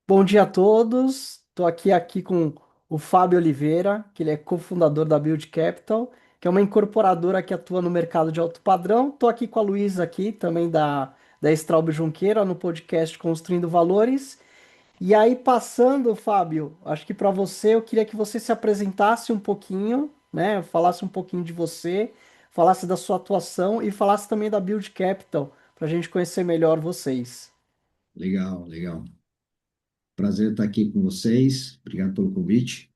Bom dia a todos. Estou aqui com o Fábio Oliveira, que ele é cofundador da Build Capital, que é uma incorporadora que atua no mercado de alto padrão. Estou aqui com a Luísa aqui, também da Straub Junqueira, no podcast Construindo Valores. E aí, passando, Fábio, acho que para você, eu queria que você se apresentasse um pouquinho, né? Falasse um pouquinho de você, falasse da sua atuação e falasse também da Build Capital, para a gente conhecer melhor vocês. Legal, legal. Prazer estar aqui com vocês. Obrigado pelo convite.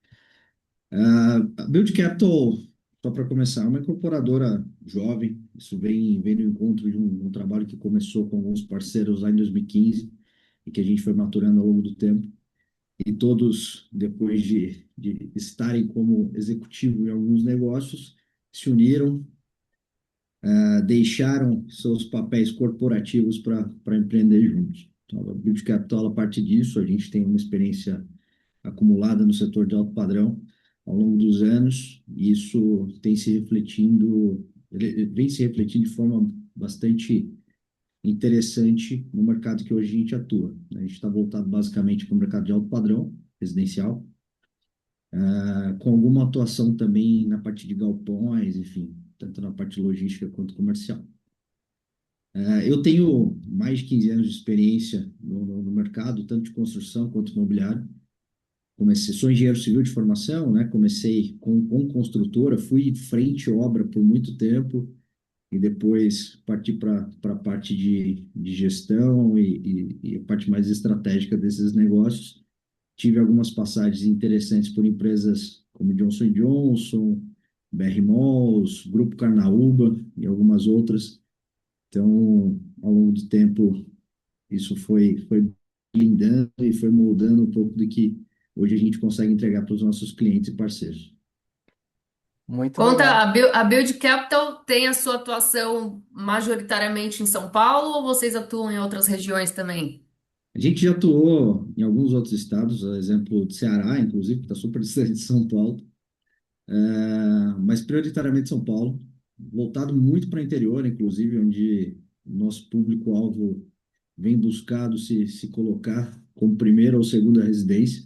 A Build Capital, só para começar, é uma incorporadora jovem. Isso vem no encontro de um trabalho que começou com alguns parceiros lá em 2015 e que a gente foi maturando ao longo do tempo. E todos, depois de estarem como executivo em alguns negócios, se uniram, deixaram seus papéis corporativos para empreender juntos. Então, a Build Capital, a parte disso, a gente tem uma experiência acumulada no setor de alto padrão ao longo dos anos, e isso tem se refletindo, ele vem se refletindo de forma bastante interessante no mercado que hoje a gente atua. A gente está voltado basicamente para o mercado de alto padrão, residencial, com alguma atuação também na parte de galpões, enfim, tanto na parte logística quanto comercial. Eu tenho mais de 15 anos de experiência no mercado, tanto de construção quanto imobiliário. Sou engenheiro civil de formação, né? Comecei com construtora, fui frente obra por muito tempo e depois parti para a parte de gestão e a parte mais estratégica desses negócios. Tive algumas passagens interessantes por empresas como Johnson Johnson, BR Malls, Grupo Carnaúba e algumas outras. Então, ao longo do tempo, isso foi blindando e foi moldando um pouco do que hoje a gente consegue entregar para os nossos clientes e parceiros. Muito Conta, legal. a Build Capital tem a sua atuação majoritariamente em São Paulo ou vocês atuam em outras regiões também? A gente já atuou em alguns outros estados, a exemplo de Ceará, inclusive, que está super distante de São Paulo, mas prioritariamente São Paulo, voltado muito para o interior, inclusive, onde o nosso público-alvo vem buscado se colocar como primeira ou segunda residência.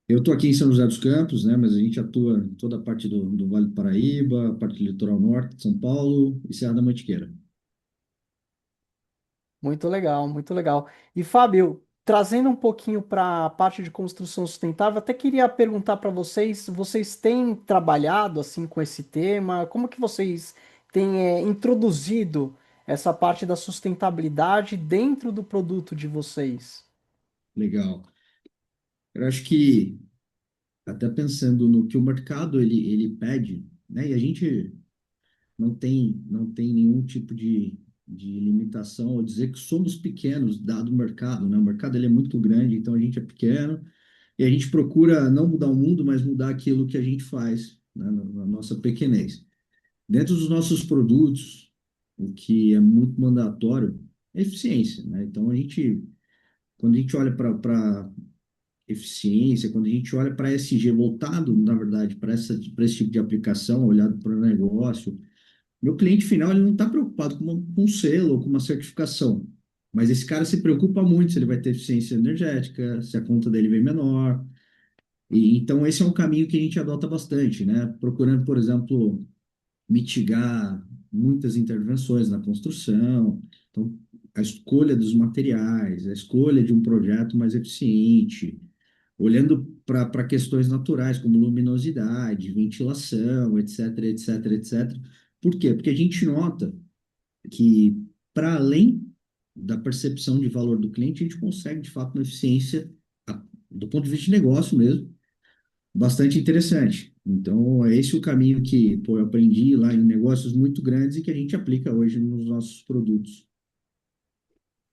Eu estou aqui em São José dos Campos, né, mas a gente atua em toda a parte do Vale do Paraíba, a parte do litoral norte de São Paulo e Serra da Mantiqueira. Muito legal, muito legal. E Fábio, trazendo um pouquinho para a parte de construção sustentável, até queria perguntar para vocês, vocês têm trabalhado assim com esse tema? Como que vocês têm introduzido essa parte da sustentabilidade dentro do produto de vocês? Legal. Eu acho que, até pensando no que o mercado ele pede, né, e a gente não tem nenhum tipo de limitação ou dizer que somos pequenos, dado o mercado, né? O mercado ele é muito grande, então a gente é pequeno e a gente procura não mudar o mundo, mas mudar aquilo que a gente faz, né, na nossa pequenez. Dentro dos nossos produtos, o que é muito mandatório é eficiência, né? Então, quando a gente olha para eficiência, quando a gente olha para ESG voltado, na verdade, para esse tipo de aplicação, olhado para o negócio, meu cliente final ele não está preocupado com um selo ou com uma certificação, mas esse cara se preocupa muito se ele vai ter eficiência energética, se a conta dele vem menor. E, então, esse é um caminho que a gente adota bastante, né? Procurando, por exemplo, mitigar muitas intervenções na construção. Então, a escolha dos materiais, a escolha de um projeto mais eficiente, olhando para questões naturais, como luminosidade, ventilação, etc, etc, etc. Por quê? Porque a gente nota que, para além da percepção de valor do cliente, a gente consegue, de fato, uma eficiência, do ponto de vista de negócio mesmo, bastante interessante. Então, é esse o caminho que, pô, eu aprendi lá em negócios muito grandes e que a gente aplica hoje nos nossos produtos.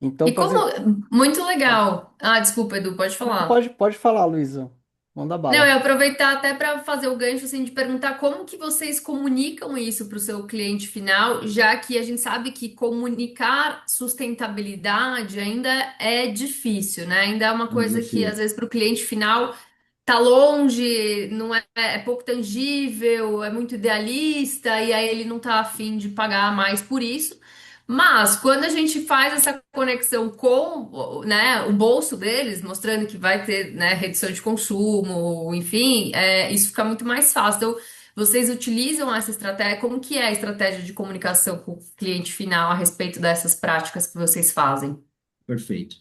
Então, E por exemplo, como. Muito legal. Ah, desculpa, Edu, pode não, falar. pode falar, Luísa. Manda Não, eu bala. ia aproveitar até para fazer o gancho assim, de perguntar como que vocês comunicam isso para o seu cliente final, já que a gente sabe que comunicar sustentabilidade ainda é difícil, né? Ainda é uma É um coisa que às desafio. vezes para o cliente final tá longe, não é, é pouco tangível, é muito idealista, e aí ele não tá afim de pagar mais por isso. Mas quando a gente faz essa conexão com, né, o bolso deles, mostrando que vai ter, né, redução de consumo, enfim, isso fica muito mais fácil. Então, vocês utilizam essa estratégia? Como que é a estratégia de comunicação com o cliente final a respeito dessas práticas que vocês fazem? Perfeito.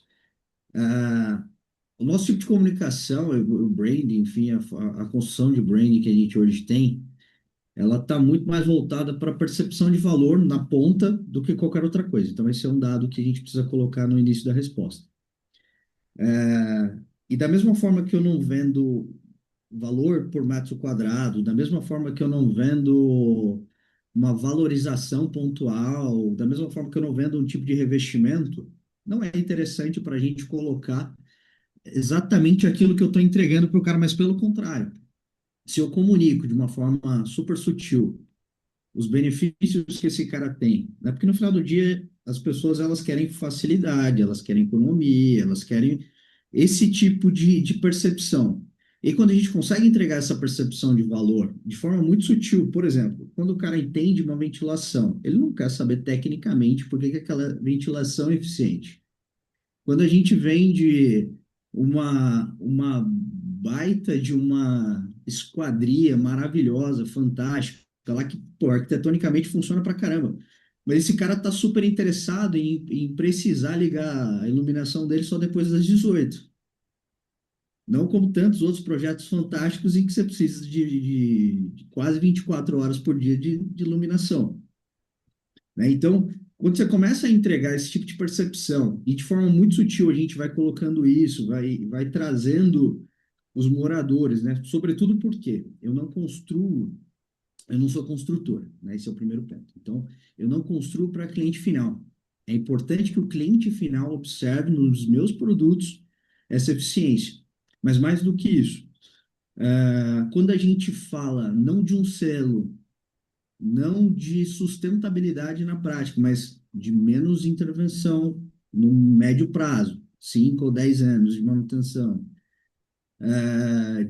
Ah, o nosso tipo de comunicação, o branding, enfim, a construção de branding que a gente hoje tem, ela está muito mais voltada para a percepção de valor na ponta do que qualquer outra coisa. Então, esse é um dado que a gente precisa colocar no início da resposta. E da mesma forma que eu não vendo valor por metro quadrado, da mesma forma que eu não vendo uma valorização pontual, da mesma forma que eu não vendo um tipo de revestimento, não é interessante para a gente colocar exatamente aquilo que eu estou entregando para o cara, mas pelo contrário, se eu comunico de uma forma super sutil os benefícios que esse cara tem, né? Porque no final do dia as pessoas elas querem facilidade, elas querem economia, elas querem esse tipo de percepção. E quando a gente consegue entregar essa percepção de valor de forma muito sutil, por exemplo, quando o cara entende uma ventilação, ele não quer saber tecnicamente por que que aquela ventilação é eficiente. Quando a gente vende uma baita de uma esquadria maravilhosa, fantástica, lá que, pô, arquitetonicamente funciona pra caramba. Mas esse cara tá super interessado em precisar ligar a iluminação dele só depois das 18. Não como tantos outros projetos fantásticos em que você precisa de quase 24 horas por dia de iluminação, né? Então, quando você começa a entregar esse tipo de percepção, e de forma muito sutil a gente vai colocando isso, vai trazendo os moradores, né? Sobretudo porque eu não construo, eu não sou construtor, né? Esse é o primeiro ponto. Então, eu não construo para cliente final. É importante que o cliente final observe nos meus produtos essa eficiência. Mas mais do que isso, quando a gente fala não de um selo, não de sustentabilidade na prática, mas de menos intervenção no médio prazo, 5 ou 10 anos de manutenção,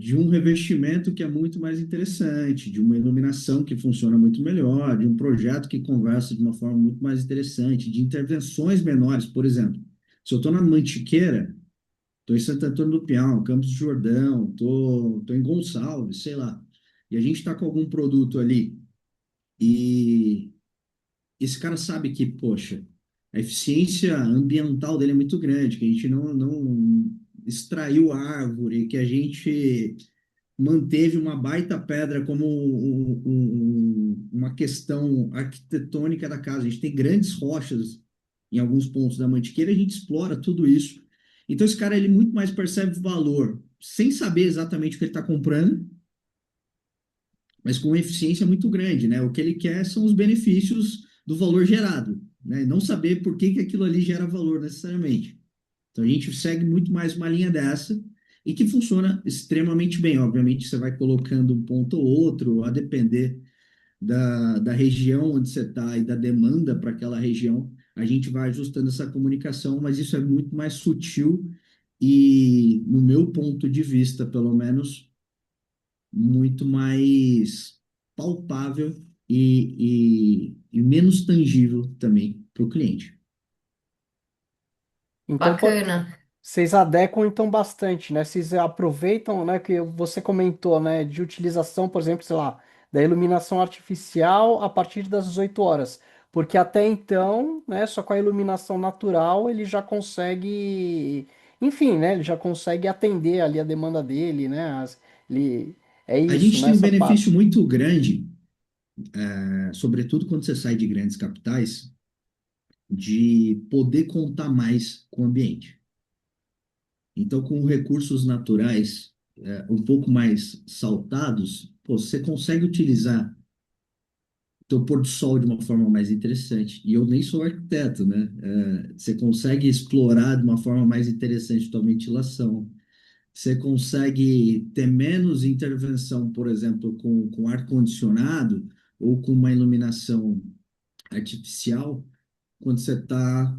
de um revestimento que é muito mais interessante, de uma iluminação que funciona muito melhor, de um projeto que conversa de uma forma muito mais interessante, de intervenções menores, por exemplo. Se eu estou na Mantiqueira, estou em Santo Antônio do Pinhal, Campos do Jordão, estou em Gonçalves, sei lá, e a gente está com algum produto ali e esse cara sabe que, poxa, a eficiência ambiental dele é muito grande, que a gente não extraiu árvore, que a gente manteve uma baita pedra como uma questão arquitetônica da casa. A gente tem grandes rochas em alguns pontos da Mantiqueira, a gente explora tudo isso. Então, esse cara, ele muito mais percebe valor, sem saber exatamente o que ele está comprando, mas com eficiência muito grande, né? O que ele quer são os benefícios do valor gerado, né? Não saber por que que aquilo ali gera valor necessariamente. Então a gente segue muito mais uma linha dessa e que funciona extremamente bem. Obviamente você vai colocando um ponto ou outro, a depender da região onde você está e da demanda para aquela região, a gente vai ajustando essa comunicação, mas isso é muito mais sutil e, no meu ponto de vista, pelo menos, muito mais palpável e menos tangível também para o cliente. Então, Bacana. vocês adequam então bastante, né? Vocês aproveitam, né, que você comentou, né, de utilização, por exemplo, sei lá, da iluminação artificial a partir das 18 horas. Porque até então, né, só com a iluminação natural ele já consegue, enfim, né, ele já consegue atender ali a demanda dele, né? Ele, é A isso, gente né, tem um essa benefício parte. muito grande, sobretudo quando você sai de grandes capitais, de poder contar mais com o ambiente. Então, com recursos naturais um pouco mais saltados, pô, você consegue utilizar teu pôr do sol de uma forma mais interessante. E eu nem sou arquiteto, né? Você consegue explorar de uma forma mais interessante tua ventilação. Você consegue ter menos intervenção, por exemplo, com ar-condicionado ou com uma iluminação artificial, quando você está,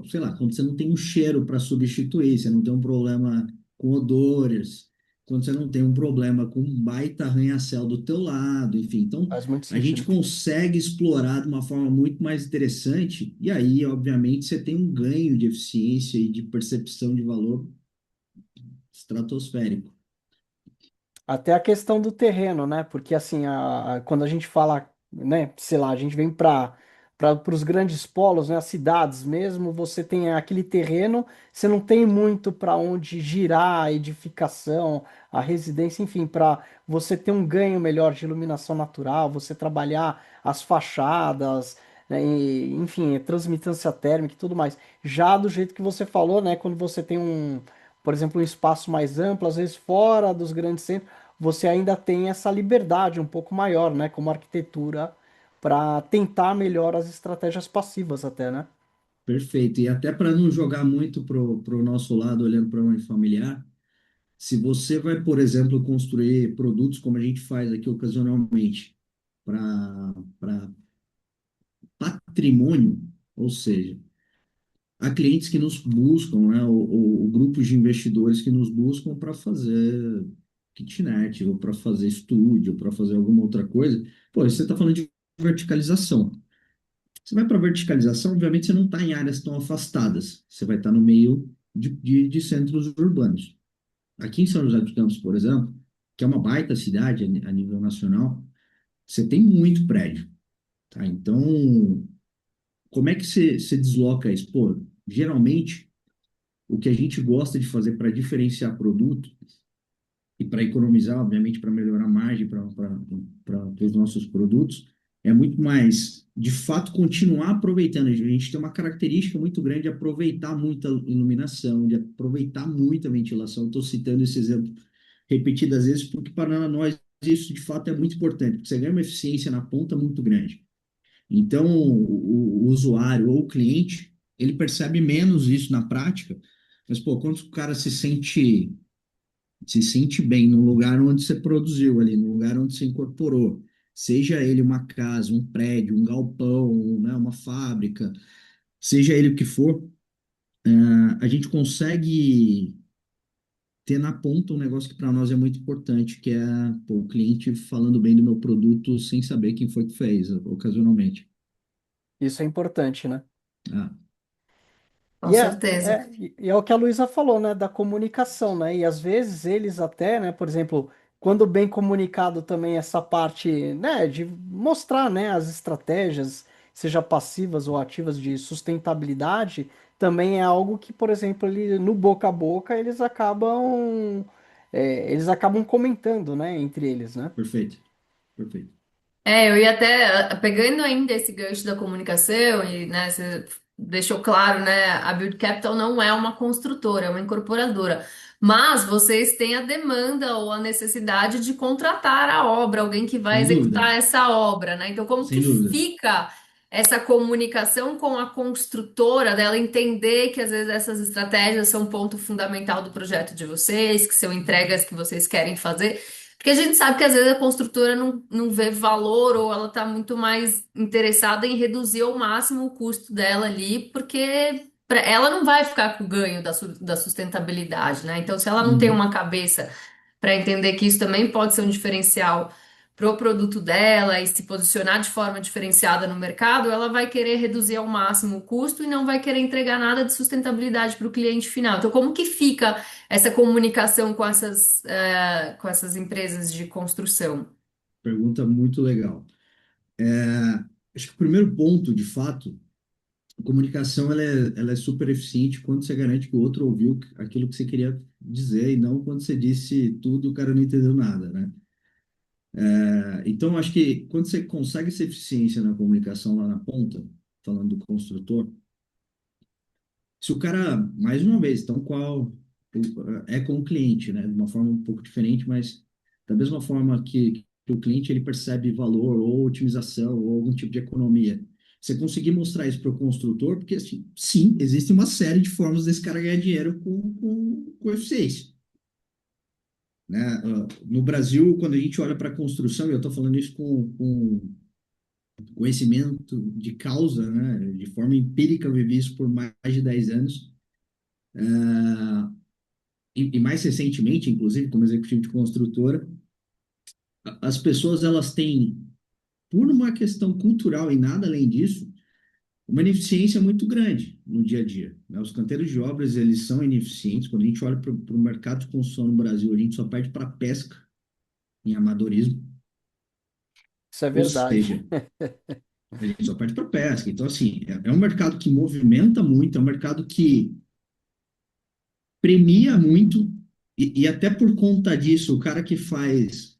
sei lá, quando você não tem um cheiro para substituir, você não tem um problema com odores. quando você não tem um problema com um baita arranha-céu do teu lado, enfim. Então, Faz muito a gente sentido. consegue explorar de uma forma muito mais interessante, e aí, obviamente, você tem um ganho de eficiência e de percepção de valor estratosférico. Até a questão do terreno, né? Porque assim, quando a gente fala, né, sei lá, a gente vem para os grandes polos, né, as cidades mesmo, você tem aquele terreno, você não tem muito para onde girar a edificação, a residência, enfim, para você ter um ganho melhor de iluminação natural, você trabalhar as fachadas, né, enfim, transmitância térmica e tudo mais. Já do jeito que você falou, né, quando você tem por exemplo, um espaço mais amplo, às vezes fora dos grandes centros, você ainda tem essa liberdade um pouco maior, né, como arquitetura, para tentar melhor as estratégias passivas até, né? Perfeito. E até para não jogar muito pro nosso lado, olhando para o familiar, se você vai, por exemplo, construir produtos como a gente faz aqui ocasionalmente, para patrimônio, ou seja, há clientes que nos buscam, né, ou grupos de investidores que nos buscam para fazer kitnet, ou para fazer estúdio, ou para fazer alguma outra coisa. Pô, você está falando de verticalização. Você vai para verticalização, obviamente você não está em áreas tão afastadas, você vai estar no meio de centros urbanos. Aqui em São José dos Campos, por exemplo, que é uma baita cidade a nível nacional, você tem muito prédio, tá? Então, como é que você desloca isso? Pô, geralmente, o que a gente gosta de fazer para diferenciar produto e para economizar, obviamente, para melhorar a margem para os nossos produtos, é muito mais, de fato, continuar aproveitando. A gente tem uma característica muito grande de aproveitar muita iluminação, de aproveitar muita ventilação. Estou citando esse exemplo repetidas vezes, porque para nós isso, de fato, é muito importante, porque você ganha uma eficiência na ponta muito grande. Então, o usuário ou o cliente, ele percebe menos isso na prática, mas, pô, quando o cara se sente bem no lugar onde você produziu ali, no lugar onde você incorporou, seja ele uma casa, um prédio, um galpão, né, uma fábrica, seja ele o que for, a gente consegue ter na ponta um negócio que para nós é muito importante, que é pô, o cliente falando bem do meu produto sem saber quem foi que fez, ocasionalmente. Isso é importante, né? Ah, Com certeza. E é o que a Luísa falou, né, da comunicação, né? E às vezes eles até, né, por exemplo, quando bem comunicado também essa parte, né, de mostrar, né, as estratégias, seja passivas ou ativas de sustentabilidade, também é algo que, por exemplo, no boca a boca eles acabam comentando, né, entre eles, né? perfeito, perfeito. Eu ia até, pegando ainda esse gancho da comunicação, e né, você deixou claro, né, a Build Capital não é uma construtora, é uma incorporadora. Mas vocês têm a demanda ou a necessidade de contratar a obra, alguém que vai Sem dúvida, executar essa obra, né? Então, como que sem dúvida. fica essa comunicação com a construtora, dela entender que às vezes essas estratégias são um ponto fundamental do projeto de vocês, que são entregas que vocês querem fazer? Porque a gente sabe que às vezes a construtora não vê valor ou ela está muito mais interessada em reduzir ao máximo o custo dela ali, porque ela não vai ficar com o ganho da sustentabilidade, né? Então, se ela não tem Uhum. uma cabeça para entender que isso também pode ser um diferencial pro produto dela e se posicionar de forma diferenciada no mercado, ela vai querer reduzir ao máximo o custo e não vai querer entregar nada de sustentabilidade para o cliente final. Então, como que fica essa comunicação com essas empresas de construção? Pergunta muito legal. Acho que o primeiro ponto, de fato, a comunicação ela é super eficiente quando você garante que o outro ouviu aquilo que você queria dizer e não quando você disse tudo e o cara não entendeu nada, né? Então, acho que quando você consegue essa eficiência na comunicação lá na ponta, falando do construtor, se o cara, mais uma vez, tão qual é com o cliente, né? De uma forma um pouco diferente, mas da mesma forma que o cliente ele percebe valor ou otimização ou algum tipo de economia. Você conseguir mostrar isso para o construtor, porque assim, sim, existe uma série de formas desse cara ganhar dinheiro com eficiência. Né? No Brasil, quando a gente olha para a construção, e eu estou falando isso com conhecimento de causa, né? De forma empírica, eu vivi isso por mais de 10 anos. e mais recentemente, inclusive, como executivo de construtora, as pessoas elas têm, por uma questão cultural e nada além disso, uma ineficiência muito grande no dia a dia, né? Os canteiros de obras, eles são ineficientes. Quando a gente olha para o mercado de construção no Brasil, a gente só perde para pesca em amadorismo, Isso é ou verdade. seja, a gente só perde para pesca. Então, assim, é um mercado que movimenta muito, é um mercado que premia muito, e até por conta disso, o cara que faz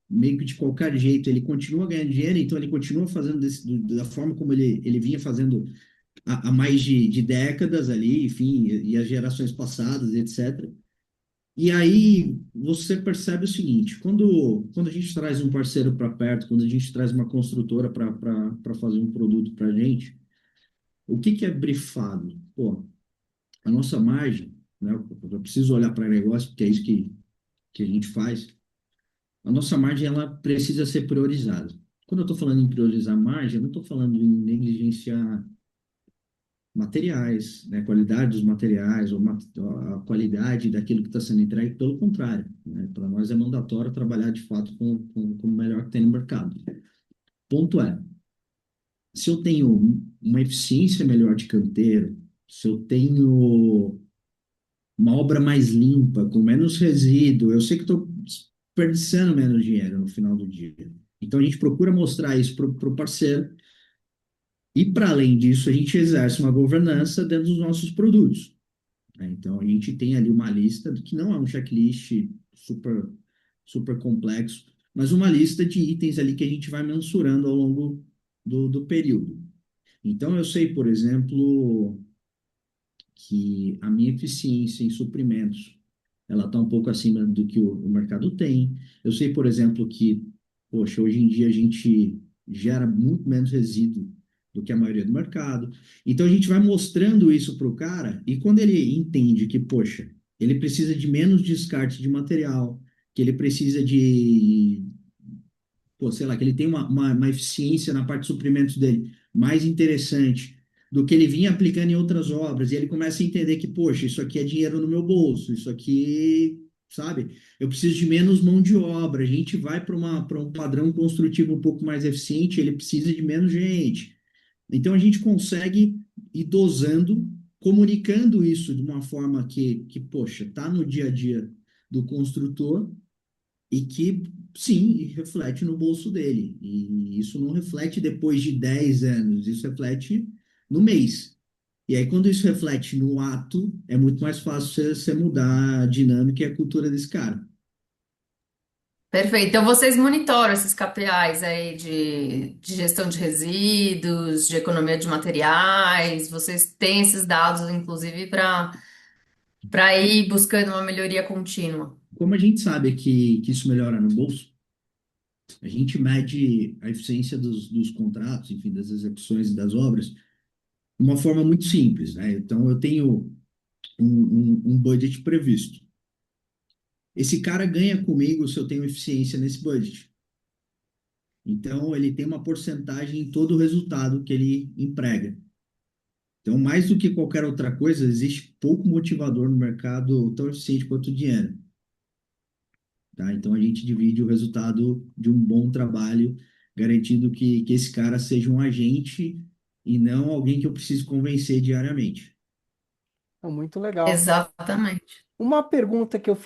meio que de qualquer jeito, ele continua ganhando dinheiro, então ele continua fazendo da forma como ele vinha fazendo há mais de décadas ali, enfim, e as gerações passadas, etc. E aí você percebe o seguinte: quando a gente traz um parceiro para perto, quando a gente traz uma construtora para fazer um produto para a gente, o que que é brifado? Pô, a nossa margem, né? Eu preciso olhar para negócio, porque é isso que a gente faz. A nossa margem ela precisa ser priorizada. Quando eu estou falando em priorizar margem, eu não estou falando em negligenciar materiais, né, qualidade dos materiais, ou a qualidade daquilo que está sendo entregue, pelo contrário, né, para nós é mandatório trabalhar de fato com o melhor que tem no mercado. Ponto é, se eu tenho uma eficiência melhor de canteiro, se eu tenho uma obra mais limpa, com menos resíduo, eu sei que estou desperdiçando menos dinheiro no final do dia. Então a gente procura mostrar isso para o parceiro. E, para além disso, a gente exerce uma governança dentro dos nossos produtos, né? Então, a gente tem ali uma lista, que não é um checklist super, super complexo, mas uma lista de itens ali que a gente vai mensurando ao longo do período. Então, eu sei, por exemplo, que a minha eficiência em suprimentos, ela está um pouco acima do que o mercado tem. Eu sei, por exemplo, que, poxa, hoje em dia a gente gera muito menos resíduo do que a maioria do mercado. Então a gente vai mostrando isso para o cara, e quando ele entende que, poxa, ele precisa de menos descarte de material, que ele precisa de, pô, sei lá, que ele tem uma eficiência na parte de suprimentos dele mais interessante do que ele vinha aplicando em outras obras, e ele começa a entender que, poxa, isso aqui é dinheiro no meu bolso, isso aqui, sabe? Eu preciso de menos mão de obra, a gente vai para um padrão construtivo um pouco mais eficiente, ele precisa de menos gente. Então a gente consegue ir dosando, comunicando isso de uma forma poxa, está no dia a dia do construtor, e que, sim, reflete no bolso dele. E isso não reflete depois de 10 anos, isso reflete no mês. E aí, quando isso reflete no ato, é muito mais fácil você mudar a dinâmica e a cultura desse cara. Perfeito. Então vocês monitoram esses KPIs aí de gestão de resíduos, de economia de materiais, vocês têm esses dados, inclusive, para ir buscando uma melhoria contínua. Como a gente sabe que isso melhora no bolso, a gente mede a eficiência dos contratos, enfim, das execuções e das obras, de uma forma muito simples, né? Então, eu tenho um budget previsto. Esse cara ganha comigo se eu tenho eficiência nesse budget. Então, ele tem uma porcentagem em todo o resultado que ele emprega. Então, mais do que qualquer outra coisa, existe pouco motivador no mercado tão eficiente quanto o dinheiro, tá? Então, a gente divide o resultado de um bom trabalho, garantindo que esse cara seja um agente e não alguém que eu preciso convencer diariamente. É muito legal. Exatamente. Uma pergunta que eu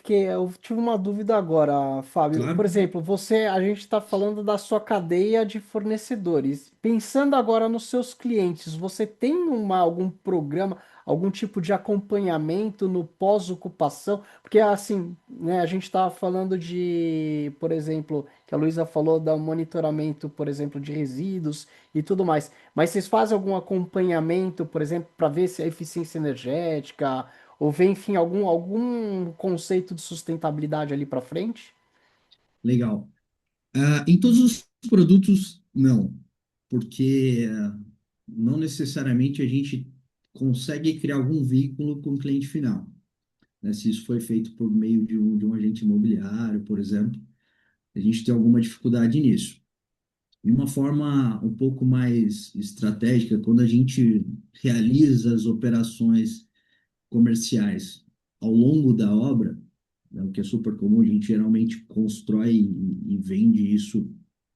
tive uma dúvida agora, Fábio. Por Claro, exemplo, a gente está falando da sua cadeia de fornecedores. Pensando agora nos seus clientes, você tem algum programa, algum tipo de acompanhamento no pós-ocupação? Porque assim, né, a gente estava falando de, por exemplo, que a Luísa falou do monitoramento, por exemplo, de resíduos e tudo mais. Mas vocês fazem algum acompanhamento, por exemplo, para ver se a eficiência energética ou vem, enfim, algum conceito de sustentabilidade ali para frente? legal. Em todos os produtos, não, porque não necessariamente a gente consegue criar algum vínculo com o cliente final, né? Se isso foi feito por meio de um agente imobiliário, por exemplo, a gente tem alguma dificuldade nisso. De uma forma um pouco mais estratégica, quando a gente realiza as operações comerciais, ao longo da obra, né, o que é super comum, a gente geralmente constrói e vende isso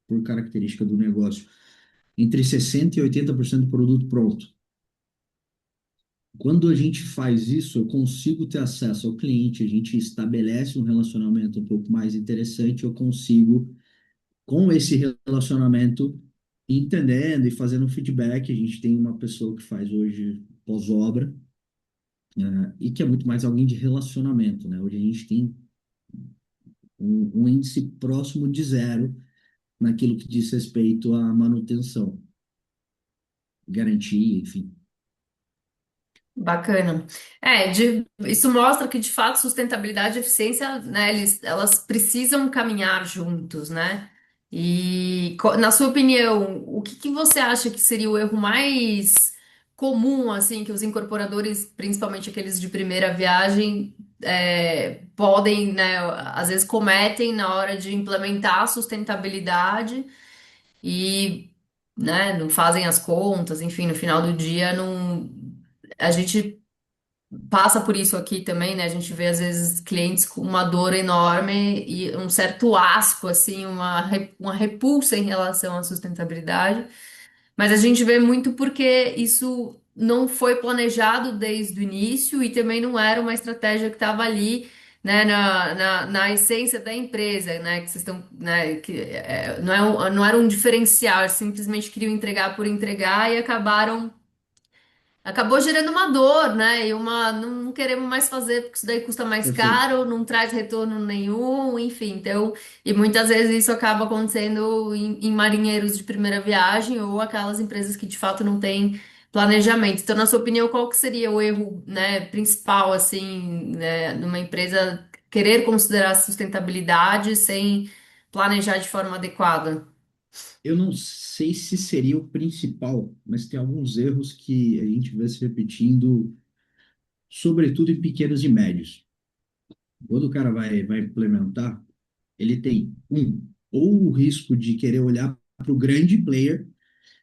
por característica do negócio, entre 60% e 80% do produto pronto. Quando a gente faz isso, eu consigo ter acesso ao cliente, a gente estabelece um relacionamento um pouco mais interessante, eu consigo, com esse relacionamento, entendendo e fazendo feedback, a gente tem uma pessoa que faz hoje pós-obra, e que é muito mais alguém de relacionamento, né? Hoje a gente tem um índice próximo de zero naquilo que diz respeito à manutenção, garantia, enfim. Bacana. Isso mostra que, de fato, sustentabilidade e eficiência, né, elas precisam caminhar juntos, né? E, na sua opinião, o que que você acha que seria o erro mais comum, assim, que os incorporadores, principalmente aqueles de primeira viagem, podem, né, às vezes cometem na hora de implementar a sustentabilidade e, né, não fazem as contas, enfim, no final do dia não. A gente passa por isso aqui também, né? A gente vê às vezes clientes com uma dor enorme e um certo asco, assim, uma repulsa em relação à sustentabilidade. Mas a gente vê muito porque isso não foi planejado desde o início e também não era uma estratégia que estava ali, né, na essência da empresa, né? Que vocês estão, né? Não era um diferencial, eles simplesmente queriam entregar por entregar e acabou gerando uma dor, né? E uma não queremos mais fazer porque isso daí custa mais Perfeito. caro, não traz retorno nenhum, enfim. Então, e muitas vezes isso acaba acontecendo em marinheiros de primeira viagem ou aquelas empresas que de fato não têm planejamento. Então, na sua opinião, qual que seria o erro, né, principal assim, né, numa empresa querer considerar sustentabilidade sem planejar de forma adequada? Eu não sei se seria o principal, mas tem alguns erros que a gente vê se repetindo, sobretudo em pequenos e médios. Quando o cara vai implementar, ele tem, ou o risco de querer olhar para o grande player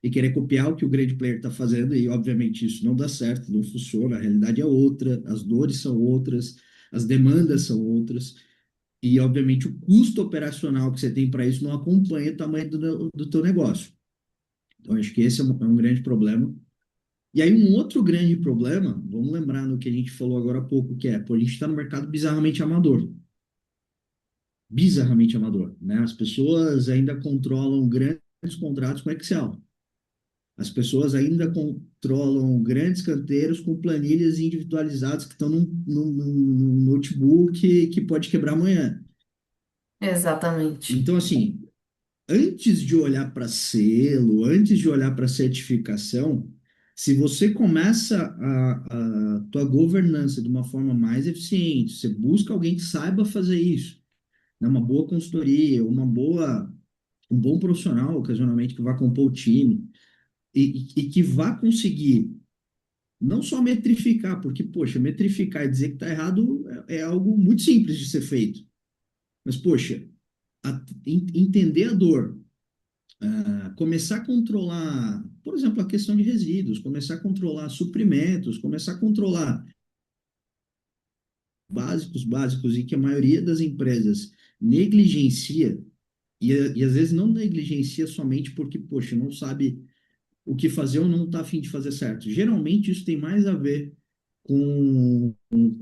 e querer copiar o que o grande player está fazendo, e obviamente isso não dá certo, não funciona, a realidade é outra, as dores são outras, as demandas são outras, e obviamente o custo operacional que você tem para isso não acompanha o tamanho do teu negócio. Então, acho que esse é um grande problema. E aí, um outro grande problema, vamos lembrar no que a gente falou agora há pouco, que é, pô, a gente está no mercado bizarramente amador. Bizarramente amador, né? As pessoas ainda controlam grandes contratos com Excel. As pessoas ainda controlam grandes canteiros com planilhas individualizadas que estão num notebook que pode quebrar amanhã. Exatamente. Então, assim, antes de olhar para selo, antes de olhar para certificação, se você começa a tua governança de uma forma mais eficiente, você busca alguém que saiba fazer isso, né? Uma boa consultoria, um bom profissional, ocasionalmente, que vá compor o time e que vá conseguir não só metrificar, porque, poxa, metrificar e dizer que está errado é algo muito simples de ser feito. Mas, poxa, entender a dor, começar a controlar, por exemplo, a questão de resíduos, começar a controlar suprimentos, começar a controlar básicos, e que a maioria das empresas negligencia, e às vezes não negligencia somente porque, poxa, não sabe o que fazer ou não está a fim de fazer certo. Geralmente isso tem mais a ver com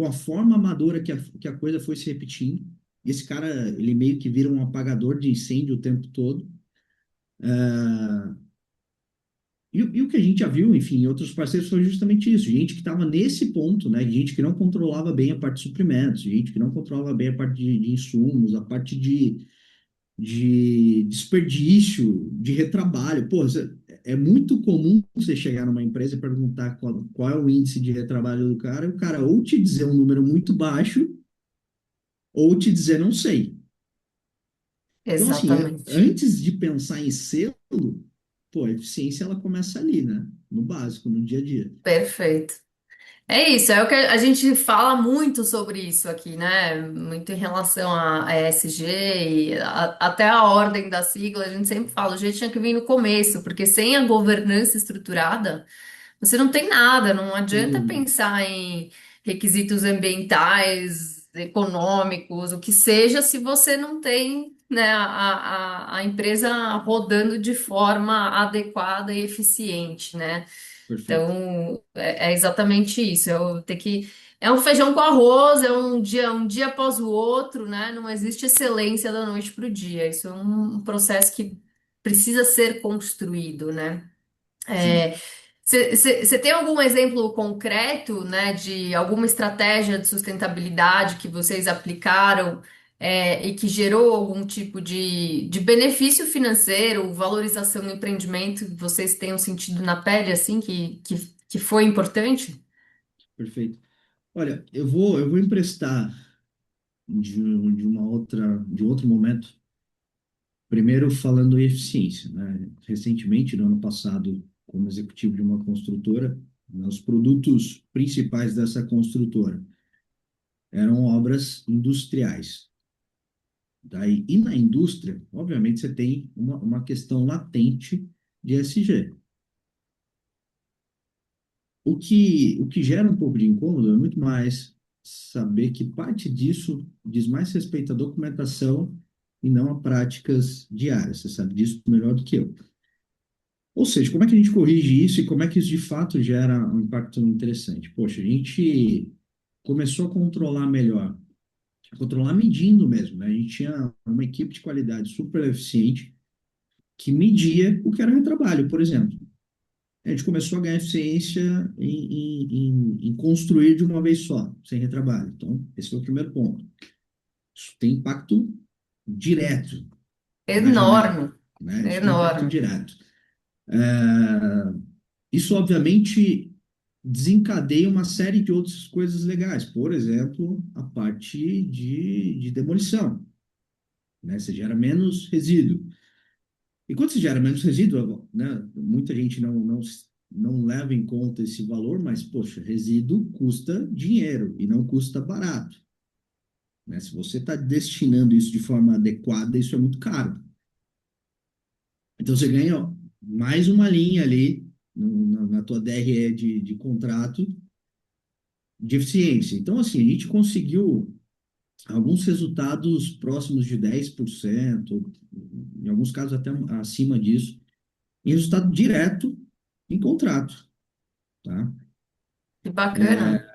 a forma amadora que a coisa foi se repetindo. Esse cara, ele meio que vira um apagador de incêndio o tempo todo. E o que a gente já viu, enfim, em outros parceiros foi justamente isso. Gente que estava nesse ponto, né? Gente que não controlava bem a parte de suprimentos, gente que não controlava bem a parte de insumos, a parte de desperdício, de retrabalho. Pô, é muito comum você chegar numa empresa e perguntar qual é o índice de retrabalho do cara, e o cara ou te dizer um número muito baixo, ou te dizer não sei. Então, assim, Exatamente. antes de pensar em selo, pô, a eficiência ela começa ali, né? No básico, no dia a dia. Perfeito. É isso, é o que a gente fala muito sobre isso aqui, né? Muito em relação a ESG e até a ordem da sigla, a gente sempre fala, o jeito tinha que vir no começo, porque sem a governança estruturada, você não tem nada, não adianta Hum, pensar em requisitos ambientais, econômicos, o que seja, se você não tem, né, a empresa rodando de forma adequada e eficiente, né? Perfeito. Então, é exatamente isso. É um feijão com arroz, é um dia após o outro, né? Não existe excelência da noite para o dia. Isso é um processo que precisa ser construído, né? Sim. Você tem algum exemplo concreto, né, de alguma estratégia de sustentabilidade que vocês aplicaram, e que gerou algum tipo de benefício financeiro, valorização do empreendimento que vocês tenham sentido na pele, assim, que foi importante? Perfeito. Olha, eu vou emprestar de outro momento. Primeiro, falando em eficiência, né? Recentemente, no ano passado, como executivo de uma construtora, né, os produtos principais dessa construtora eram obras industriais. Daí, e na indústria, obviamente, você tem uma questão latente de ESG. O que gera um pouco de incômodo é muito mais saber que parte disso diz mais respeito à documentação e não a práticas diárias. Você sabe disso melhor do que eu. Ou seja, como é que a gente corrige isso e como é que isso de fato gera um impacto interessante? Poxa, a gente começou a controlar melhor, controlar medindo mesmo, né? A gente tinha uma equipe de qualidade super eficiente que media o que era retrabalho, por exemplo. A gente começou a ganhar eficiência em construir de uma vez só, sem retrabalho. Então, esse foi o primeiro ponto. Isso tem impacto direto na janela, Enorme, né? Isso tem impacto enorme. direto. Isso, obviamente, desencadeia uma série de outras coisas legais. Por exemplo, a parte de demolição, né? Você gera menos resíduo. E quando se gera menos resíduo, né? Muita gente não leva em conta esse valor, mas, poxa, resíduo custa dinheiro e não custa barato, né? Se você está destinando isso de forma adequada, isso é muito caro. Então, você ganha, ó, mais uma linha ali na tua DRE de contrato de eficiência. Então, assim, a gente conseguiu alguns resultados próximos de 10%, em alguns casos até acima disso, em resultado direto em contrato, tá? Que bacana.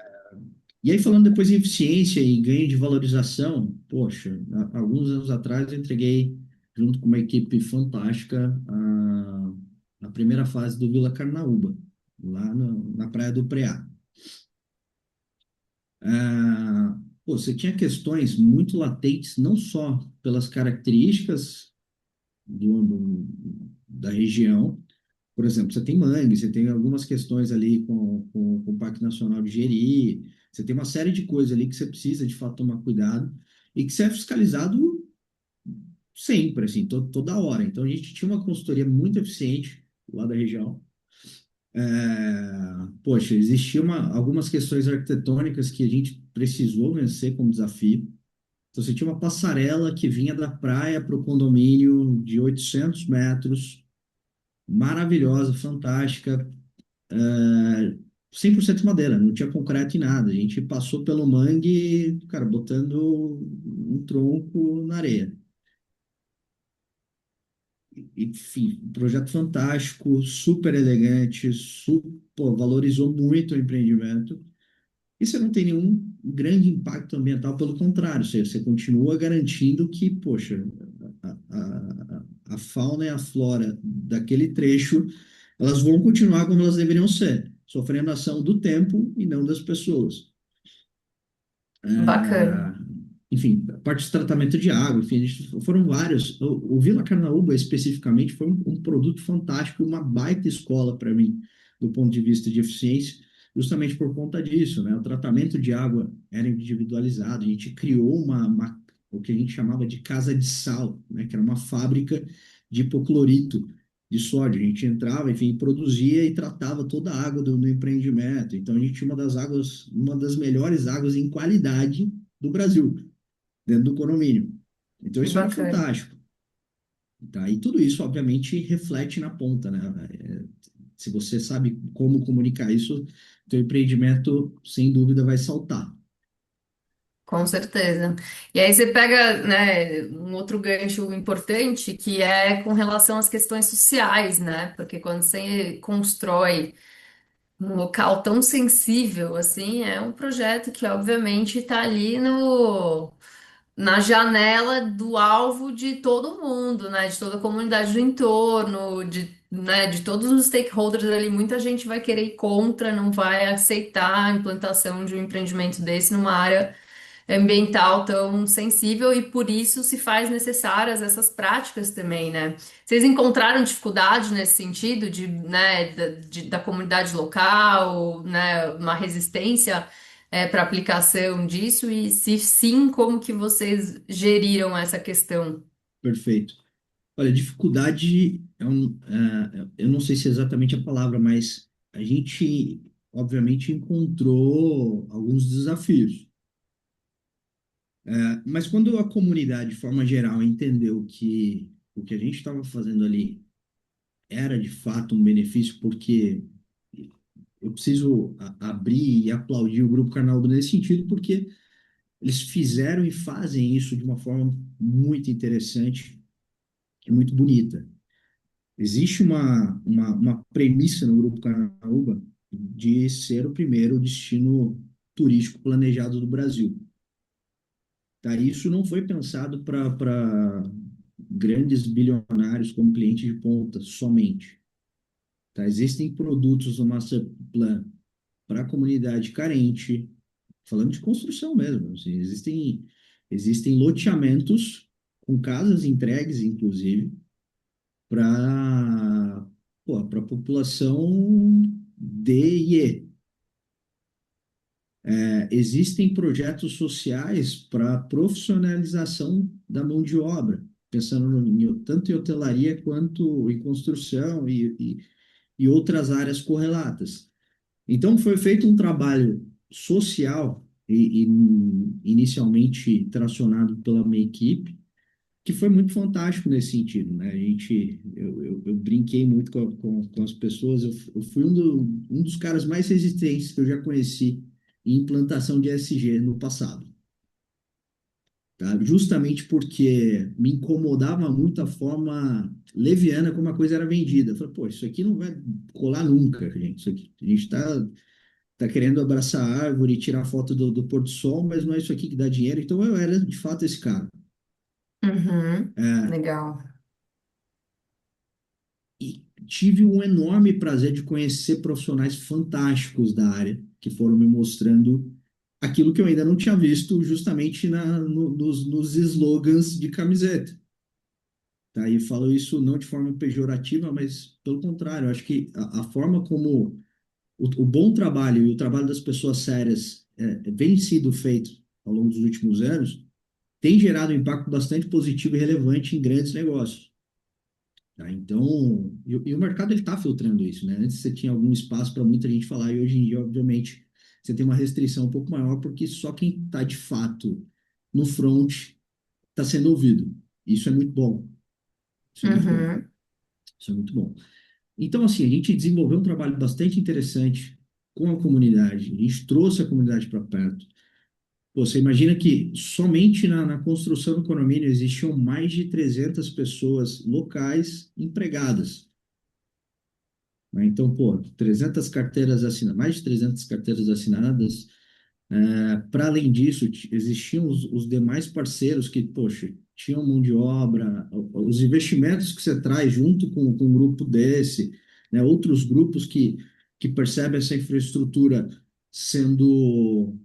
E aí, falando depois em eficiência e ganho de valorização, poxa, alguns anos atrás eu entreguei, junto com uma equipe fantástica, a primeira fase do Vila Carnaúba, lá na Praia do Preá. Pô, você tinha questões muito latentes, não só pelas características da região. Por exemplo, você tem mangue, você tem algumas questões ali com o Parque Nacional de Jeri, você tem uma série de coisas ali que você precisa, de fato, tomar cuidado e que você é fiscalizado sempre, assim, toda hora. Então, a gente tinha uma consultoria muito eficiente lá da região. Poxa, existiam algumas questões arquitetônicas que a gente precisou vencer como desafio. Então, você tinha uma passarela que vinha da praia para o condomínio de 800 metros, maravilhosa, fantástica, 100% madeira, não tinha concreto em nada. A gente passou pelo mangue, cara, botando um tronco na areia. Enfim, um projeto fantástico, super elegante, pô, valorizou muito o empreendimento. E você não tem nenhum grande impacto ambiental, pelo contrário, você continua garantindo que, poxa, a fauna e a flora daquele trecho, elas vão continuar como elas deveriam ser, sofrendo a ação do tempo e não das pessoas. Bacana. Ah, enfim, a parte de tratamento de água, enfim, foram vários. O Vila Carnaúba, especificamente, foi um produto fantástico, uma baita escola para mim, do ponto de vista de eficiência, justamente por conta disso, né? O tratamento de água era individualizado, a gente criou o que a gente chamava de casa de sal, né? Que era uma fábrica de hipoclorito de sódio. A gente entrava, enfim, produzia e tratava toda a água do empreendimento. Então, a gente tinha uma das melhores águas em qualidade do Brasil, dentro do condomínio. Então, Que isso era bacana. fantástico. Tá? E tudo isso, obviamente, reflete na ponta, né? Se você sabe como comunicar isso, teu empreendimento, sem dúvida, vai saltar. Com certeza. E aí você pega, né, um outro gancho importante que é com relação às questões sociais, né? Porque quando você constrói um local tão sensível assim, é um projeto que obviamente está ali no na janela do alvo de todo mundo, né? De toda a comunidade do entorno, de todos os stakeholders ali. Muita gente vai querer ir contra, não vai aceitar a implantação de um empreendimento desse numa área ambiental tão sensível e por isso se faz necessárias essas práticas também, né? Vocês encontraram dificuldade nesse sentido da comunidade local, né, uma resistência para aplicação disso e se sim, como que vocês geriram essa questão? Perfeito. Olha, dificuldade eu não sei se é exatamente a palavra, mas a gente, obviamente, encontrou alguns desafios. Mas quando a comunidade, de forma geral, entendeu que o que a gente estava fazendo ali era de fato um benefício, porque eu preciso abrir e aplaudir o Grupo Carnaúba nesse sentido, porque eles fizeram e fazem isso de uma forma muito interessante e muito bonita. Existe uma premissa no Grupo Carnaúba de ser o primeiro destino turístico planejado do Brasil. Tá? Isso não foi pensado para grandes bilionários como cliente de ponta somente. Tá? Existem produtos no Master Plan para a comunidade carente, falando de construção mesmo. Assim, existem loteamentos com casas entregues, inclusive, para a população D e E. Existem projetos sociais para profissionalização da mão de obra, pensando tanto em hotelaria quanto em construção e outras áreas correlatas. Então, foi feito um trabalho social, inicialmente tracionado pela minha equipe, que foi muito fantástico nesse sentido, né? Eu brinquei muito com as pessoas, eu fui um dos caras mais resistentes que eu já conheci em implantação de ESG no passado, tá? Justamente porque me incomodava muito a forma leviana como a coisa era vendida. Eu falei, pô, isso aqui não vai colar nunca, gente. Isso aqui, a gente tá querendo abraçar a árvore e tirar foto do pôr do sol, mas não é isso aqui que dá dinheiro. Então eu era de fato esse cara. Uhum, É, legal. e tive um enorme prazer de conhecer profissionais fantásticos da área, que foram me mostrando aquilo que eu ainda não tinha visto justamente nos slogans de camiseta. Tá? E falo isso não de forma pejorativa, mas pelo contrário, eu acho que a forma como o bom trabalho e o trabalho das pessoas sérias vem sido feito ao longo dos últimos anos tem gerado um impacto bastante positivo e relevante em grandes negócios. Tá? Então, e o mercado ele está filtrando isso, né? Antes você tinha algum espaço para muita gente falar, e hoje em dia, obviamente, você tem uma restrição um pouco maior, porque só quem está de fato no front está sendo ouvido. Isso é muito bom. Isso é muito bom. Uhum. Isso é muito bom. Então, assim, a gente desenvolveu um trabalho bastante interessante com a comunidade, a gente trouxe a comunidade para perto. Pô, você imagina que somente na construção do condomínio existiam mais de 300 pessoas locais empregadas, né? Então, pô, 300 carteiras assinadas, mais de 300 carteiras assinadas. Para além disso, existiam os demais parceiros que, poxa, tinham mão de obra, os investimentos que você traz junto com um grupo desse, né? Outros grupos que percebem essa infraestrutura sendo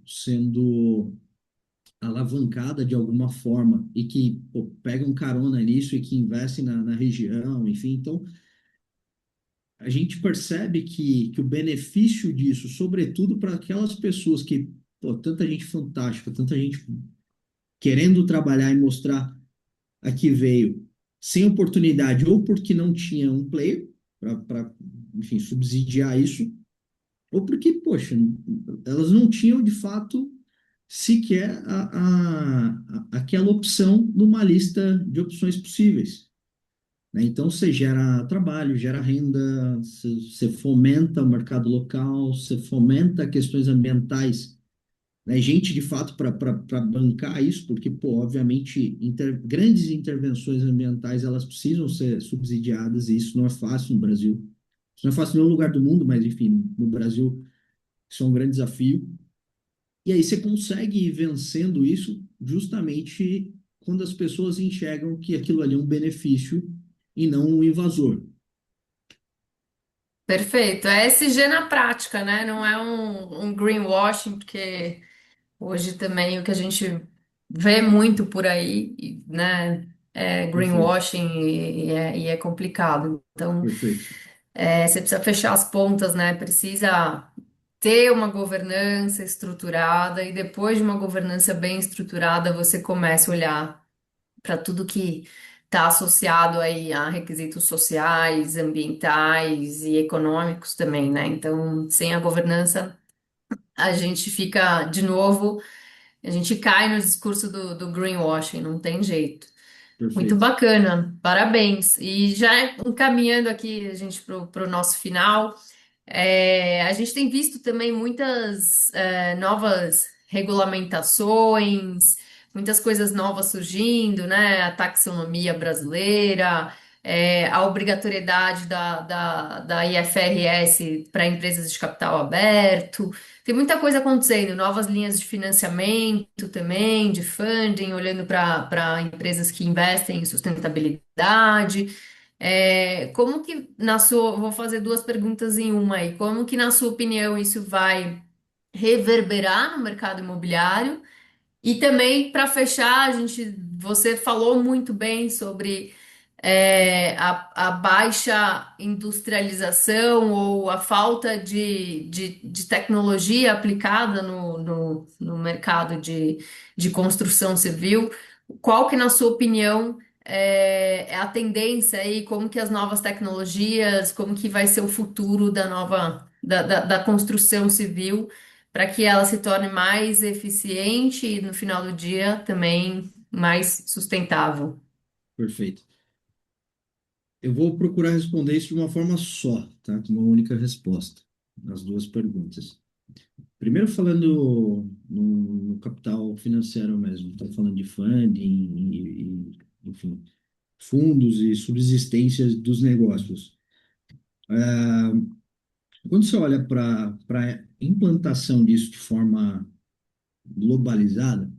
alavancada de alguma forma e que pô, pegam carona nisso e que investem na região, enfim. Então, a gente percebe que o benefício disso, sobretudo para aquelas pessoas que, pô, tanta gente fantástica, tanta gente querendo trabalhar e mostrar a que veio sem oportunidade ou porque não tinha um player para, enfim, subsidiar isso, ou porque, poxa, elas não tinham de fato sequer aquela opção numa lista de opções possíveis. né? Então, você gera trabalho, gera renda, você fomenta o mercado local, você fomenta questões ambientais, né? Gente, de fato, para bancar isso, porque, pô, obviamente, grandes intervenções ambientais, elas precisam ser subsidiadas, e isso não é fácil no Brasil. Isso não é fácil em nenhum lugar do mundo, mas, enfim, no Brasil, isso é um grande desafio. E aí você consegue ir vencendo isso justamente quando as pessoas enxergam que aquilo ali é um benefício e não um invasor. Perfeito. É SG na prática, né? Não é um greenwashing, porque hoje também o que a gente vê muito por aí, né? É Perfeito, greenwashing e é complicado. Então, perfeito, você precisa fechar as pontas, né? Precisa ter uma governança estruturada e depois de uma governança bem estruturada, você começa a olhar para tudo que está associado aí a requisitos sociais, ambientais e econômicos também, né? Então, sem a governança, a gente fica, de novo, a gente cai no discurso do greenwashing, não tem jeito. Muito perfeito. bacana, parabéns. E já encaminhando aqui a gente para o nosso final. A gente tem visto também muitas novas regulamentações, muitas coisas novas surgindo, né? A taxonomia brasileira, a obrigatoriedade da IFRS para empresas de capital aberto. Tem muita coisa acontecendo, novas linhas de financiamento também, de funding, olhando para empresas que investem em sustentabilidade. Como que na sua, vou fazer duas perguntas em uma aí. Como que na sua opinião isso vai reverberar no mercado imobiliário? E também para fechar, você falou muito bem sobre a baixa industrialização ou a falta de tecnologia aplicada no mercado de construção civil. Qual que, na sua opinião, é a tendência aí? Como que as novas tecnologias, como que vai ser o futuro da construção civil? Para que ela se torne mais eficiente e no final do dia também mais sustentável. Perfeito. Eu vou procurar responder isso de uma forma só, tá? Com uma única resposta nas duas perguntas. Primeiro, falando no capital financeiro mesmo, estou falando de funding enfim, fundos e subsistências dos negócios. Quando você olha para a implantação disso de forma globalizada,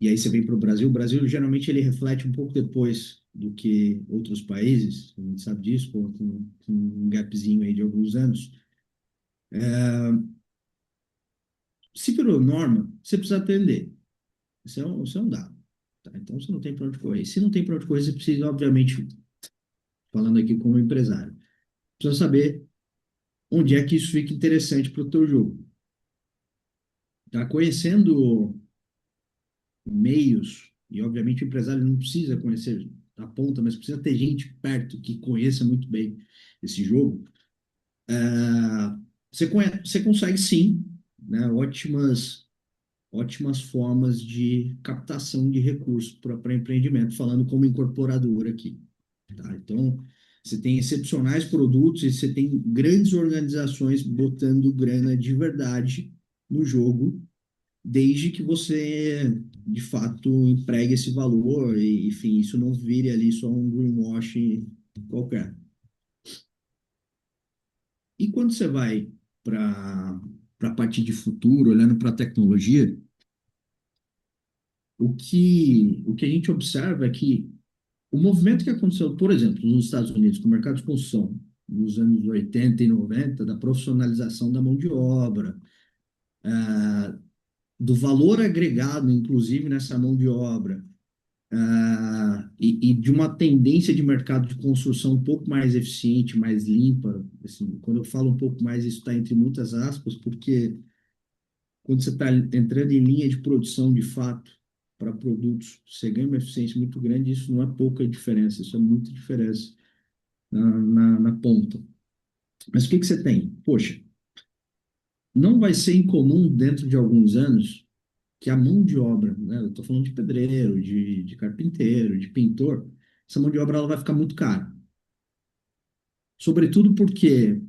e aí você vem para o Brasil geralmente ele reflete um pouco depois do que outros países, a gente sabe disso, com um gapzinho aí de alguns anos. Se virou norma, você precisa atender. Isso é um dado. Tá? Então você não tem para onde correr. Se não tem para onde correr, você precisa, obviamente, falando aqui como empresário, precisa saber onde é que isso fica interessante para o teu jogo. Tá? Conhecendo meios, e obviamente o empresário não precisa conhecer a ponta, mas precisa ter gente perto que conheça muito bem esse jogo. Você consegue sim, né, ótimas formas de captação de recursos para empreendimento, falando como incorporador aqui. Tá? Então, você tem excepcionais produtos e você tem grandes organizações botando grana de verdade no jogo, desde que você, de fato, empregue esse valor e, enfim, isso não vire ali só um greenwashing qualquer. E quando você vai para a parte de futuro, olhando para a tecnologia, o que a gente observa é que o movimento que aconteceu, por exemplo, nos Estados Unidos, com o mercado de construção, nos anos 80 e 90, da profissionalização da mão de obra, do valor agregado, inclusive, nessa mão de obra, e de uma tendência de mercado de construção um pouco mais eficiente, mais limpa. Assim, quando eu falo um pouco mais, isso está entre muitas aspas, porque quando você está entrando em linha de produção de fato para produtos, você ganha uma eficiência muito grande, isso não é pouca diferença, isso é muita diferença na ponta. Mas o que você tem? Poxa, não vai ser incomum dentro de alguns anos que a mão de obra, né? Eu estou falando de pedreiro, de carpinteiro, de pintor, essa mão de obra ela vai ficar muito cara. Sobretudo porque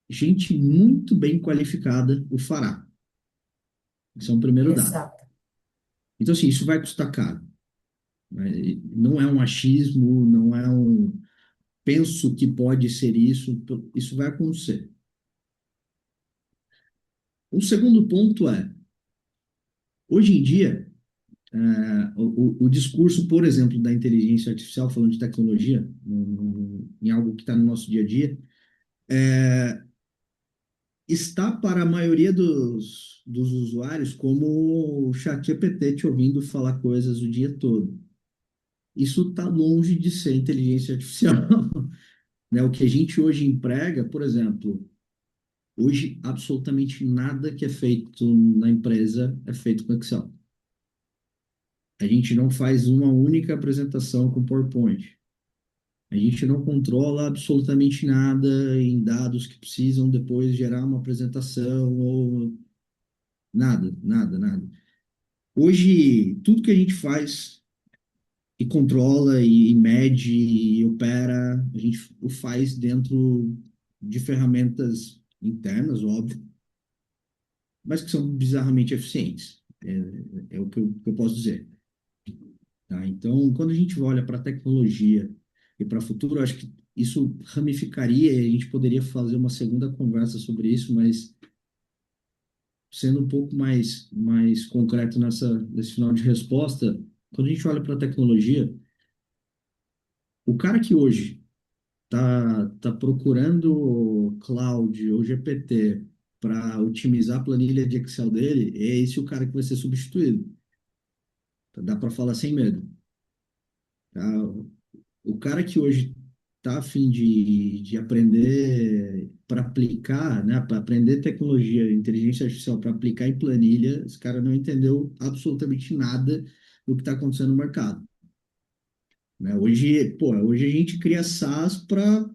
gente muito bem qualificada o fará. Esse é um primeiro dado. Exato. Então, assim, isso vai custar caro, né? Não é um achismo, não é um penso que pode ser isso, isso vai acontecer. O segundo ponto é, hoje em dia, o discurso, por exemplo, da inteligência artificial, falando de tecnologia, em algo que está no nosso dia a dia, está para a maioria dos usuários como o ChatGPT te ouvindo falar coisas o dia todo. Isso está longe de ser inteligência artificial. Né? O que a gente hoje emprega, por exemplo, hoje absolutamente nada que é feito na empresa é feito com Excel. A gente não faz uma única apresentação com PowerPoint. A gente não controla absolutamente nada em dados que precisam depois gerar uma apresentação ou nada, nada, nada. Hoje, tudo que a gente faz e controla e mede e opera, a gente o faz dentro de ferramentas internas, óbvio, mas que são bizarramente eficientes. É o que eu posso dizer. Tá? Então, quando a gente olha para a tecnologia e para o futuro, eu acho que isso ramificaria e a gente poderia fazer uma segunda conversa sobre isso, mas sendo um pouco mais concreto nesse final de resposta, quando a gente olha para a tecnologia, o cara que hoje tá procurando cloud ou GPT para otimizar a planilha de Excel dele, é esse o cara que vai ser substituído. Dá para falar sem medo. Tá? O cara que hoje está a fim de aprender para aplicar, né, para aprender tecnologia, inteligência artificial para aplicar em planilha, esse cara não entendeu absolutamente nada do que está acontecendo no mercado. Né? Hoje a gente cria SaaS para,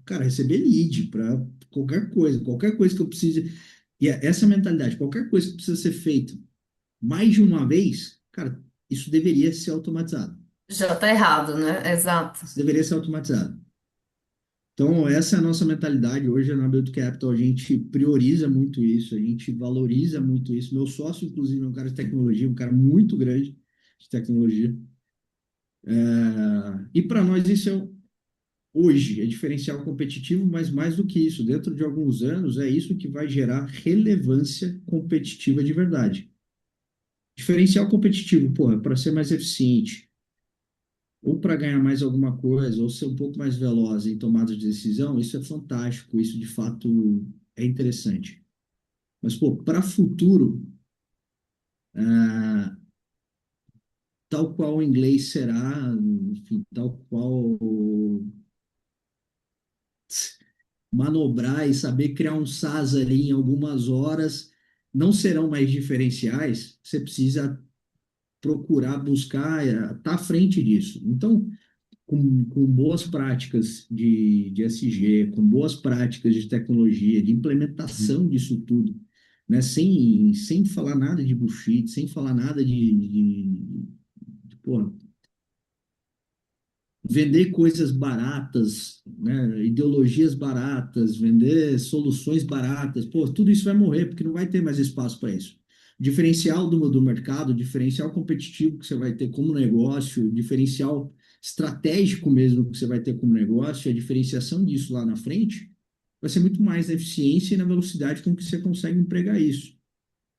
cara, receber lead, para qualquer coisa que eu precise. E essa mentalidade, qualquer coisa que precisa ser feita mais de uma vez, cara, isso deveria ser automatizado. Já tá errado, né? Exato. Isso deveria ser automatizado. Então, essa é a nossa mentalidade. Hoje na Build Capital, a gente prioriza muito isso, a gente valoriza muito isso. Meu sócio, inclusive, é um cara de tecnologia, um cara muito grande de tecnologia. E para nós, isso hoje é diferencial competitivo, mas mais do que isso, dentro de alguns anos, é isso que vai gerar relevância competitiva de verdade. Diferencial competitivo, porra, para ser mais eficiente, ou para ganhar mais alguma coisa, ou ser um pouco mais veloz em tomada de decisão, isso é fantástico, isso de fato é interessante. Mas, pô, para futuro, ah, tal qual o inglês será, enfim, tal qual manobrar e saber criar um SaaS ali em algumas horas não serão mais diferenciais, você precisa procurar, buscar, estar à frente disso. Então, com boas práticas de SG, com boas práticas de tecnologia, de implementação disso tudo, né? Sem falar nada de bullshit, sem falar nada porra, vender coisas baratas, né? Ideologias baratas, vender soluções baratas, pô, tudo isso vai morrer, porque não vai ter mais espaço para isso. Diferencial do mercado, diferencial competitivo que você vai ter como negócio, diferencial estratégico mesmo que você vai ter como negócio, a diferenciação disso lá na frente, vai ser muito mais na eficiência e na velocidade com que você consegue empregar isso.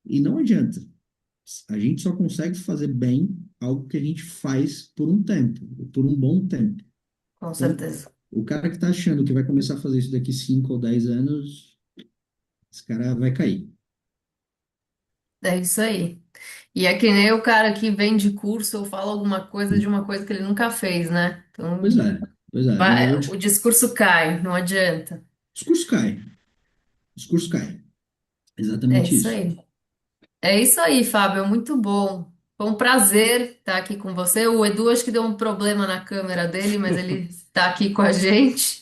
E não adianta. A gente só consegue fazer bem algo que a gente faz por um tempo, por um bom tempo. Com Então, certeza. o cara que está achando que vai começar a fazer isso daqui 5 ou 10 anos, esse cara vai cair. É isso aí. E é que nem o cara que vende curso ou fala alguma coisa de uma coisa que ele nunca fez, né? Pois Então, é, pois é. Não, o discurso cai, não adianta. discurso cai, discurso cai. É Exatamente isso isso. aí. É isso aí, Fábio, muito bom. Foi um prazer estar aqui com você. O Edu acho que deu um problema na câmera dele, mas ele está aqui com a gente,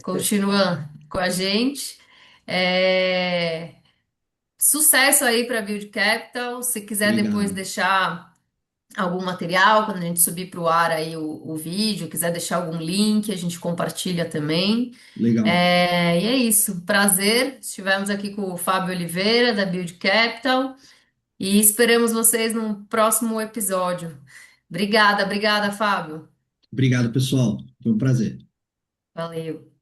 continua com a gente. É, Sucesso aí para Build Capital. Se quiser depois Obrigado. deixar algum material, quando a gente subir para o ar aí o vídeo, quiser deixar algum link, a gente compartilha também. Legal. E é isso, prazer. Estivemos aqui com o Fábio Oliveira, da Build Capital, e esperamos vocês no próximo episódio. Obrigada, obrigada, Fábio. Obrigado, pessoal. Foi um prazer. Valeu.